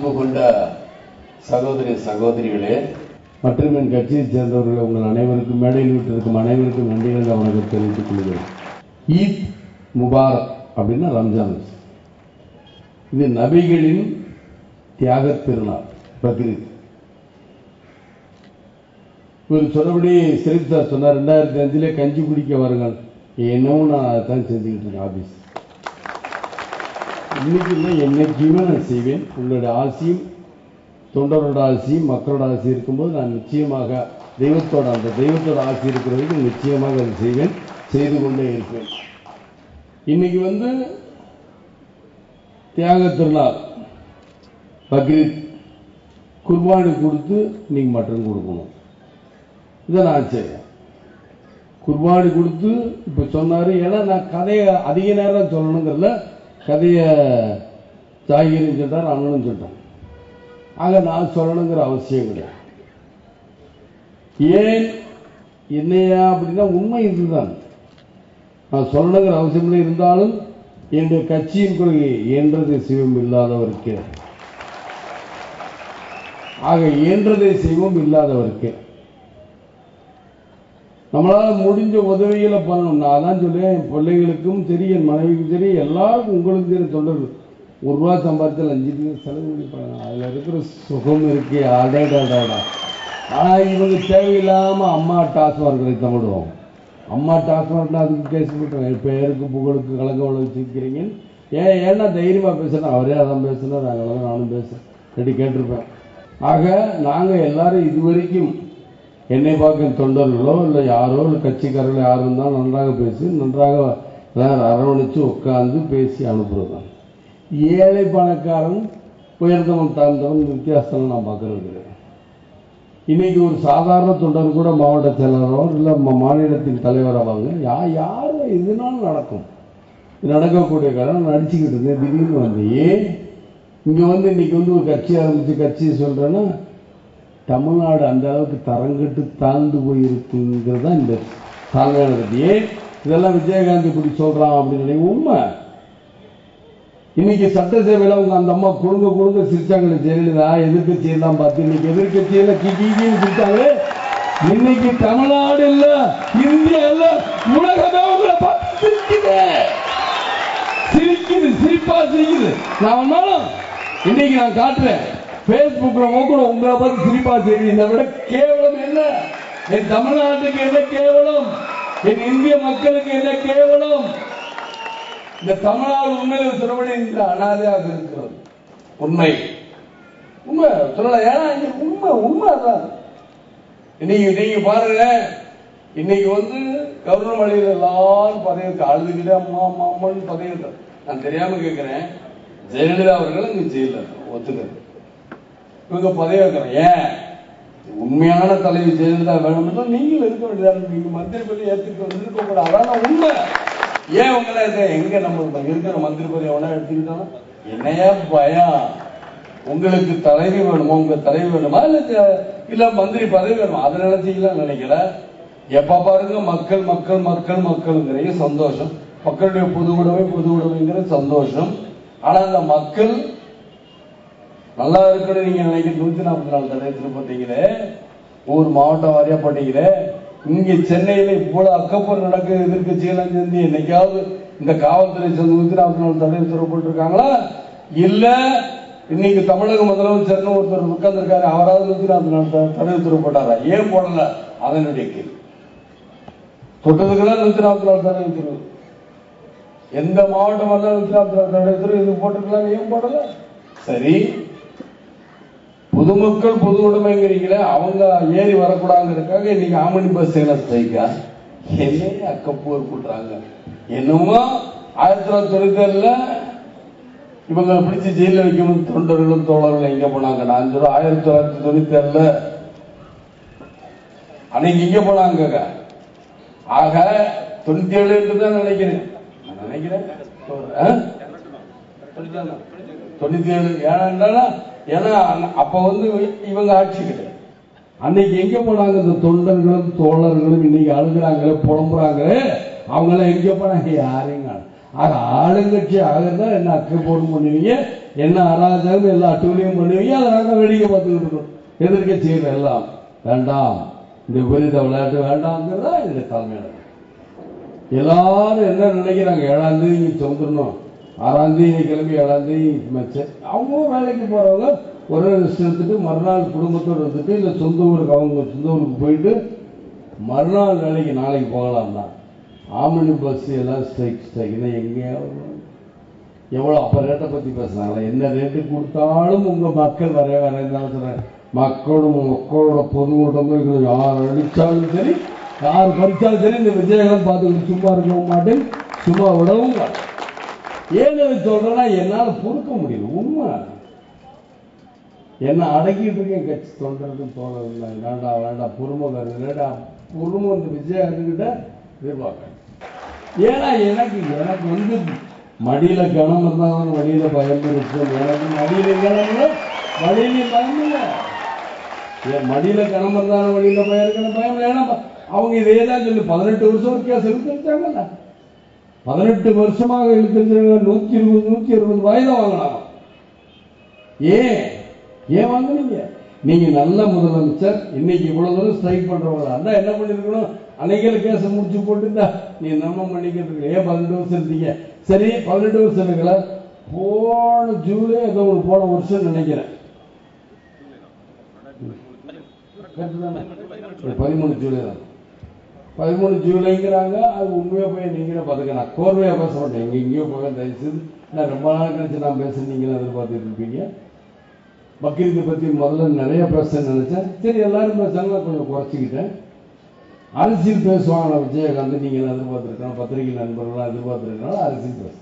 அன்பு கொண்ட சகோதரி சகோதரிகளே மற்றும் என் கட்சியை சேர்ந்தவர்கள் உங்கள் அனைவருக்கும் மேடையில் விட்டிருக்கும் அனைவருக்கும் நன்றிகளை வணக்கம் தெரிவித்துக் கொள்கிறேன். ஈத் முபாரக் அப்படின்னா ரம்ஜான். இது நபிகளின் தியாக திருநாள் பக்ரீத். இவர் சொன்னபடி ஷெரீப் சார் சொன்னார் 2005 கஞ்சி குடிக்க வருங்கள். என்னவும் நான் அதைத்தான் செஞ்சுக்கிட்டு இருக்கேன் ஆபீஸ். இன்னைக்கு இல்லை என்னைக்குமே நான் செய்வேன். உங்களுடைய ஆசையும் தொண்டரோட ஆசையும் மக்களோட ஆசை இருக்கும்போது நான் நிச்சயமாக அந்த தெய்வத்தோட ஆசை இருக்கிறவருக்கு நிச்சயமாக அதை செய்வேன், செய்து கொண்டே இருப்பேன். இன்னைக்கு தியாக திருநாள் பக்ரீத். குர்பானி கொடுத்து நீங்க மட்டன் கொடுக்கணும். இதை நான் செய்வேன். குர்பானி கொடுத்து இப்ப சொன்னாரு. ஏன்னா நான் கதையை அதிக நேரம் சொல்லணுங்கிறத கதையை ஜாகிரும் சொல்லிட்டார், அண்ணனும் சொல்லிட்டான். ஆக நான் சொல்லணுங்கிற அவசியம் கிடையாது. ஏன் என்னையா அப்படின்னா உண்மை இதுதான். நான் சொல்லணுங்கிற அவசியம் இருந்தாலும் என்னுடைய கட்சியின் கொள்கை இயன்றதை செய்வோம் இல்லாதவருக்கு, ஆக இயன்றதை செய்வோம் இல்லாதவருக்கு நம்மளால முடிஞ்ச உதவிகளை பண்ணணும். நான் தான் சொல்லுவேன், என் பிள்ளைகளுக்கும் சரி என் மனைவிக்கும் சரி எல்லாருக்கும் உங்களுக்கும் சரி தொண்டர்கள் ₹1 சம்பாதிச்சால் 5 செலவு பண்ணி அதுல இருக்கிற சுகம் இருக்கு. அடைடாடா. ஆனா இவங்க தேவையில்லாம அம்மா டாஸ்மார்க் தமிழுவோம். அம்மா டாஸ்மார்க்னா அதுக்கு கேஸ் போட்டுருவாங்க. பேருக்கு புகழுக்கு கலங்க வச்சுக்கிறீங்க. ஏன்னா தைரியமா பேசுறேன். அவரே அதான் பேசுனார், நானும் பேசுறேன், ரெடி கேட்டிருப்பேன். ஆக நாங்க எல்லாரும் இதுவரைக்கும் என்னை பார்க்க தொண்டர்களோ இல்லை யாரோ இல்லை கட்சிக்காரர்களோ யாரும் இருந்தாலும் நன்றாக பேசி நன்றாக அரவணைச்சு உட்கார்ந்து பேசி அனுப்புறதுதான். ஏழை பணக்காரன் உயர்ந்தவன் தாழ்ந்தவன் வித்தியாசம் நான் பார்க்கறது கிடையாது. இன்னைக்கு ஒரு சாதாரண தொண்டர் கூட மாவட்ட செயலரோ இல்லை மாநிலத்தின் தலைவராவாங்க. யாரும் இதனாலும் நடக்கும். நடக்கக்கூடிய காரணம் நடிச்சுக்கிட்டு இருந்தேன். திடீர்னு இங்க இன்னைக்கு ஒரு கட்சி ஆரம்பிச்சு கட்சி சொல்றேன்னா தமிழ்நாடு அந்த அளவுக்கு தரங்கட்டு தாழ்ந்து போயிருக்குங்கிறது தான் இந்த தாழ்மையான கட்சி. இதெல்லாம் விஜயகாந்த் இப்படி சொல்றான் அப்படின்னு உண்மை. இன்னைக்கு சட்டசபையில அவங்க அந்த அம்மா குழுங்க சிரிச்சாங்களே ஜெயலலிதா எதிர்கட்சி எல்லாம் பார்த்து. இன்னைக்கு எதிர்கட்சியில கிக்கின்னு சிரிச்சாங்களே. இன்னைக்கு தமிழ்நாடு இல்ல, இந்தியா இல்ல, உலகமே உங்களை பார்த்து சிரிக்குது, சிரிப்பா சிரிக்குது. நான் இன்னைக்கு நான் காட்டுறேன் பேஸ்புக்ல கூட உங்களை பார்த்து சிரிப்பா சரி. இதை விட கேவலம் என்ன? என் தமிழ்நாட்டுக்கு என்ன கேவலம்? என் இந்திய மக்களுக்கு என்ன கேவலம்? இந்த தமிழ்நாடு உண்மையில சொல்லப்படி இந்த அனாதையாக இருக்கிறது. உண்மை உண்மை சொல்லல. ஏன்னா உண்மை அதான். இன்னைக்கு நீங்க பாருங்க, இன்னைக்கு கருணமலையில் எல்லாரும் பதவிக்கு அழுதுகிட்டு அம்மான்னு பதவி. நான் தெரியாம கேட்கிறேன், ஜெயலலிதா அவர்கள் இங்க ஜெயில ஒத்துக்கிறது, இவங்க பதவி வைக்கிறேன். ஏன் உண்மையான தலைவி ஜெயலலிதா வேணும்னா நீங்கள் இருக்க வேண்டியது. நீங்க மந்திரி பதவி ஏற்றுட்டு இருக்க கூடாது. அதான் உண்மை. ஏன் உங்களை எங்க நம்ம இருக்கிற மந்திரி பதவி எவனா எடுத்துக்கிட்டோம்? என்னையா பயம்? உங்களுக்கு தலைவி வேணுமா? உங்க தலைவி வேணுமா? இல்ல மந்திரி பதவி வேணுமா? அதை நினைச்சீங்களா? நினைக்கல. எப்ப பாருங்க மக்கள் மக்கள் மக்கள் மக்கள்ங்கிற சந்தோஷம், மக்களுடைய பொது உடைமைங்கிற சந்தோஷம். ஆனா அந்த மக்கள் நல்லா இருக்கணும் நீங்க நினைக்கிற 144 தடை போட்டீங்களே, ஒவ்வொரு மாவட்டம் வாரியா போட்டீங்களே. இங்க சென்னையில இவ்வளவு அக்கப்பர் நடக்க எதிர்கட்சியெல்லாம் சேர்ந்து என்னைக்காவது இந்த காவல்துறை சேர்ந்து 144 தடை போட்டிருக்காங்களா? இல்ல இன்னைக்கு தமிழக முதலமைச்சர் ஒருத்தர் உட்கார்ந்துருக்காரு, அவராவது 144 தடை போட்டாரா? ஏன் போடல? அதனுடைய கேள்வி. தொட்டதுக்கெல்லாம் 144 தடை உத்தரவு. எந்த மாவட்டம் வந்தாலும் 144 தடை உத்தரவு இது போட்டிருக்கலாம், ஏன் போடல? சரி, பொதுமக்கள் பொது உடைமைங்கிறீங்களே, அவங்க ஏறி வரக்கூடாதுங்கிறதுக்காக இன்னைக்கு ஆமணி பஸ் ஸ்ட்ரைக்கா? என்ன அக்கப்போர் போட்டுறாங்க. என்னமோ 1997 இவங்க பிடிச்சி ஜெயில வைக்கணும் தொண்டர்களும் தோழர்களும் எங்க போனாங்க? நான் சொல்றேன் 1997 அன்னைக்கு இங்க போனாங்க. ஆக 97 தான் நினைக்கிறேன் 97. ஏன்னா அப்ப இவங்க ஆட்சி கிடையாது. அன்னைக்கு எங்க போனாங்க? இந்த தொண்டர்களும் தோழர்களும் இன்னைக்கு அழுகுறாங்களே, புலம்புறாங்களே, அவங்க எல்லாம் எங்க போனாங்க? யாரையும் ஆளுங்கட்சி ஆகிறதா என்ன அக்கை போடும் பண்ணுவீங்க? என்ன அராஜகம் எல்லா அட்டூழியம் பண்ணுவீங்க, அதை நாங்கள் வேடிக்கை பார்த்துக்கிட்டு இருக்கோம். எதிர்க்கட்சிகள் எல்லாம் வேண்டாம், இந்த விபரீத விளையாட்டு வேண்டாம்ங்கிறதா என்னுடைய தலைமையான. எல்லாரும் என்ன நினைக்கிறாங்க, 7ஆம் தேதி சுதந்திரணும், 6ஆம் தேதி கிளம்பி 7ஆம் தேதி மேட்ச். அவங்களும் வேலைக்கு போறவங்க ஒரே ரெஸ்ட் எடுத்துட்டு மறுநாள் குடும்பத்தோடு எடுத்துட்டு இல்லை சொந்த ஊருக்கு, அவங்க சொந்த ஊருக்கு போயிட்டு மறுநாள் வேலைக்கு நாளைக்கு போகலாம் தான். ஆம்னி பஸ் எல்லாம் ஸ்ட்ரைக்னா எங்கேயாவது எவ்வளோ அப்போ ரேட்டை பற்றி பேசுனாங்களா? என்ன ரேட்டு கொடுத்தாலும் உங்கள் மக்கள் வர சொல்கிறேன். மக்களோட பொதுக்கூட்டம் யார் அடித்தாலும் சரி, யார் பறிச்சாலும் சரி, இந்த விஜயகாந்த் பார்த்துக்கிட்டு சும்மா இருக்கவும் மாட்டேன், சும்மா விடவும் மாட்டேன். ஏன்னு சொல்றேன்னா என்னால் பொறுக்க முடியல. உண்மை என்ன அடக்கிட்டு இருக்கேன். கட்சி தொண்டருக்கு தோணுது வேண்டாம் வேண்டாம், பொறுமை கருதுடா, பொறுமை இந்த விஜயகாந்த்கிட்ட எதிர்பார்க்க. ஏன்னா எனக்கு வந்து மடியில கனம் இருந்தாலும் வழியில பயம் இருக்கும். எனக்கு மடியில கனம் வழியில பயம் இல்லை. மடியில கனம் இருந்தாலும் வழியில பயம் இருக்கணும், பயம் இல்லை. ஏன்னா அவங்க இதே தான் சொல்லி 18 வருஷம் ஒரு கேஸ் இழுத்துருச்சாங்கல்ல, 18 வருஷமாக இழுத்துருச்சாங்க. 120 வயதை வாங்கலாம். ஏன் வாங்குறீங்க? நீங்க நல்ல முதலமைச்சர், இன்னைக்கு இவ்வளவு தூரம் ஸ்ட்ரைக் பண்றவங்களா இருந்தா என்ன பண்ணிருக்கணும்? அன்னைக்கு கேஸ முடிச்சு போட்டுட்டா நீ நம்ம பண்ணிக்கிட்டு இருக்க. ஏன் 18 வருஷம் இருந்தீங்க? சரி 18 வருஷம் இருக்கல, போன ஜூலை ஏதோ ஒரு போன வருஷம் நினைக்கிறேன், 13 ஜூலை தான், 13 ஜூலைங்கிறாங்க. அது உண்மையா போய் நீங்களே பார்த்துக்க. நான் கோர்வையா பேச மாட்டேன், எங்கேயோ போக தயவுசெய்து. நான் ரொம்ப நாள் கழிச்சு நான் பேச நீங்களும் எதிர்பார்த்துட்டு இருப்பீங்க. பக்ரீத்தை பற்றி முதல்ல நிறைய பேச நினைச்சேன். சரி எல்லாரும் பேசாங்க, கொஞ்சம் குறைச்சிக்கிட்டேன். அரசியல் பேசுவாங்க விஜயகாந்த், நீங்கள் எதிர்பார்த்துருக்கோம், பத்திரிகை நண்பர்கள்லாம் எதிர்பார்த்துருக்கனால அரசியல் பேச